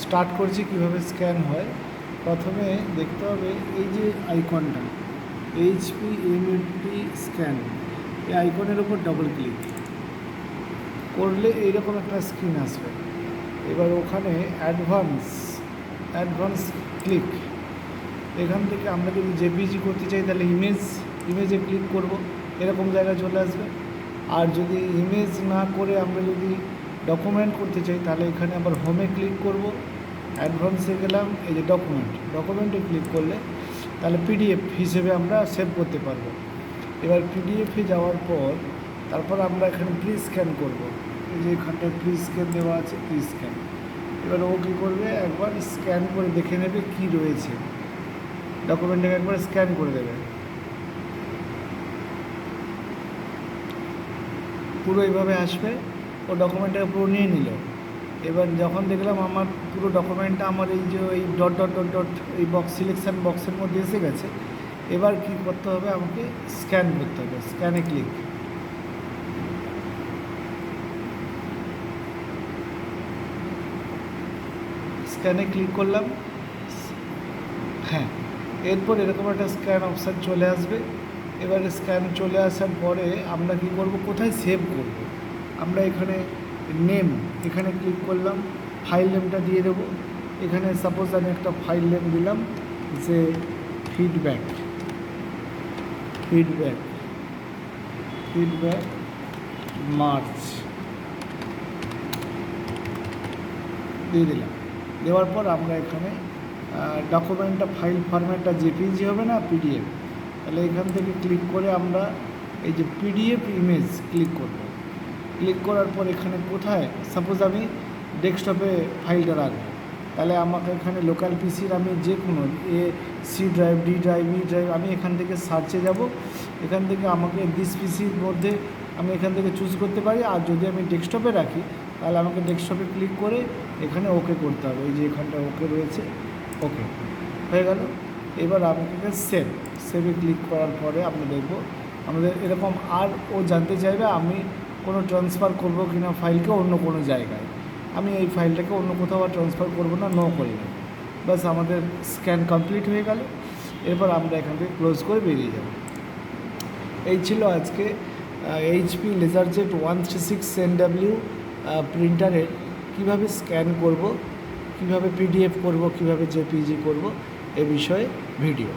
Start করছি কিভাবে scan হয়। প্রথমে দেখতে হবে এই যে আইকনটা HP MFT স্ক্যান, এই আইকনের উপর ডবল ক্লিক করলে এইরকম একটা স্ক্রিন আসবে। এবার ওখানে অ্যাডভান্স ক্লিক, এখান থেকে আমরা যদি জেপিজি করতে চাই তাহলে ইমেজে ক্লিক করব, এরকম জায়গায় চলে আসবে। আর যদি ইমেজ না করে আমরা যদি ডকুমেন্ট করতে চাই তাহলে এখানে আবার হোমে ক্লিক করব, অ্যাডভান্সে গেলাম, এই যে ডকুমেন্টে ক্লিক করলে তাহলে পিডিএফ হিসেবে আমরা সেভ করতে পারবো। এবার পিডিএফে যাওয়ার পর তারপর আমরা এখানে প্রি স্ক্যান করব, এই যে এখানটায় প্রি স্ক্যান দেওয়া আছে, প্রি স্ক্যান। এবার ও কী করবে, একবার স্ক্যান করে দেখে নেবে কি রয়েছে, ডকুমেন্টটাকে একবার স্ক্যান করে দেবে, পুরো এইভাবে আসবে। ও ডকুমেন্টটাকে পুরো নিয়ে নিল। এবার যখন দেখলাম আমার পুরো ডকুমেন্টটা আমার এই যে এই ডট ডট ডট ডট এই সিলেকশান বক্সের মধ্যে এসে গেছে, এবার কি করতে হবে, আমাকে স্ক্যান করতে হবে। স্ক্যানে ক্লিক, স্ক্যানে ক্লিক করলাম। হ্যাঁ, এরপর এরকম একটা স্ক্যান অপশান চলে আসবে। এবারে স্ক্যান চলে আসার পরে আমরা কি করব, কোথায় সেভ করব, আমরা এখানে নেম, এখানে ক্লিক করলাম, ফাইল নেমটা দিয়ে দেবো। এখানে সাপোজ আমি একটা ফাইল নেম দিলাম যে ফিডব্যাক মার্চ দিয়ে দিলাম। দেওয়ার পর আমরা এখানে ডকুমেন্টটা ফাইল ফরম্যাটটা জেপিজি হবে না পিডিএফ, তাহলে এখান থেকে ক্লিক করে আমরা এই যে পিডিএফ ইমেজ ক্লিক করব। ক্লিক করার পর এখানে কোথায়, সাপোজ আমি ডেস্কটপে ফাইলটা রাখবো, তাহলে আমাকে এখানে লোকাল পিসির আমি যে কোনো C drive, D drive, E drive, আমি এখান থেকে সার্চে যাব। এখান থেকে আমাকে দিস পিসির মধ্যে আমি এখান থেকে চুজ করতে পারি। আর যদি আমি ডেস্কটপে রাখি তাহলে আমাকে ডেস্কটপে ক্লিক করে এখানে ওকে করতে হবে, এই যে এখানটা ওকে রয়েছে, ওকে হয়ে গেল। এবার আমাকে সেভে ক্লিক করার পরে আমরা দেখব আমাদের এরকম, আর ও জানতে চাইবে আমি কোনো ট্রান্সফার করবো কি না ফাইলকে অন্য কোনো জায়গায়। আমি এই ফাইলটাকে অন্য কোথাও আর ট্রান্সফার করবো না, নো করলাম, বাস আমাদের স্ক্যান কমপ্লিট হয়ে গেল। এরপর আমরা এখান থেকে ক্লোজ করে বেরিয়ে যাব। এই ছিল আজকে HP LaserJet 136 NW প্রিন্টারের কীভাবে স্ক্যান করব, কীভাবে PDF করব, কীভাবে JPG করব এ বিষয়ে ভিডিও।